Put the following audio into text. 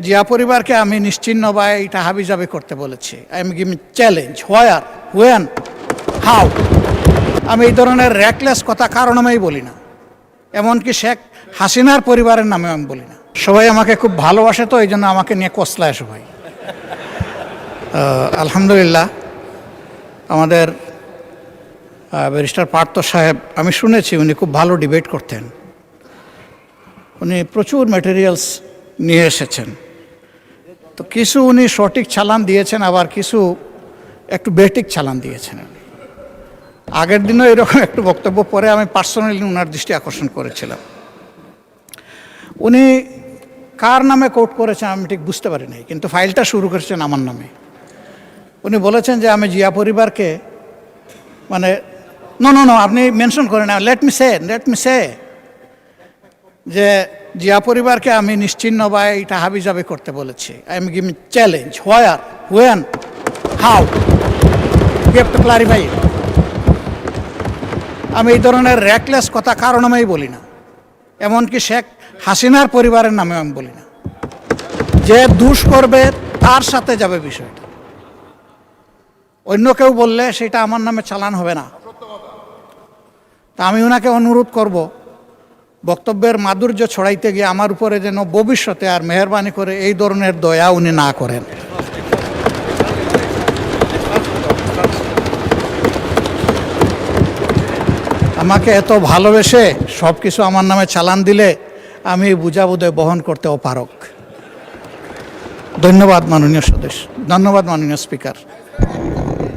জিয়া পরিবারকে আমি নিশ্চিহ্ন বা এটা হাবিজাবি করতে বলেছি। I am giving challenge, where, when, how. আমি এই ধরনের র্যাকলেস কথা কারো নামেই বলি না, এমনকি শেখ হাসিনার পরিবারের নামেও আমি বলি না। সবাই আমাকে খুব ভালোবাসে, তো এই জন্য আমাকে নিয়ে কসলায় সবাই। আলহামদুলিল্লাহ, আমাদের ব্যারিস্টার পার্থ সাহেব, আমি শুনেছি উনি খুব ভালো ডিবেট করতেন। উনি প্রচুর ম্যাটেরিয়ালস নিয়ে এসেছেন, তো কিছু উনি সঠিক চালান দিয়েছেন, আবার কিছু একটু বেঠিক চালান দিয়েছেন। আগের দিনও এরকম একটু বক্তব্য পরে আমি পার্সোনালি ওনার দৃষ্টি আকর্ষণ করেছিলাম। উনি কার নামে কোর্ট করেছেন আমি ঠিক বুঝতে পারি নাই, কিন্তু ফাইলটা শুরু করেছেন আমার নামে। উনি বলেছেন যে আমি জিয়া পরিবারকে, মানে নো আপনি মেনশন করেন না, লেট মি সে যে জিয়া পরিবারকে আমি নিশ্চিহ্ন বা এটা হাবিজাবি করতে বলেছি। I am giving challenge, where, when, how, you have to clarify it. আমি এই ধরনের র্যাকলেস কথা কারো নামেই বলি না, এমনকি শেখ হাসিনার পরিবারের নামেও আমি বলি না। যে দুষ করবে তার সাথে যাবে বিষয়টা, অন্য কেউ বললে সেটা আমার নামে চালান হবে না। তা আমি ওনাকে অনুরোধ করব, বক্তব্যের মাধুর্য ছড়াইতে গিয়ে আমার উপরে যেন ভবিষ্যতে আর মেহরবানি করে এই ধরনের দয়া উনি না করেন। আমাকে এত ভালোবেসে সব কিছু আমার নামে চালান দিলে আমি বুঝাবুঝে বহন করতে অপারগ। ধন্যবাদ মাননীয় সদস্য, ধন্যবাদ মাননীয় স্পিকার।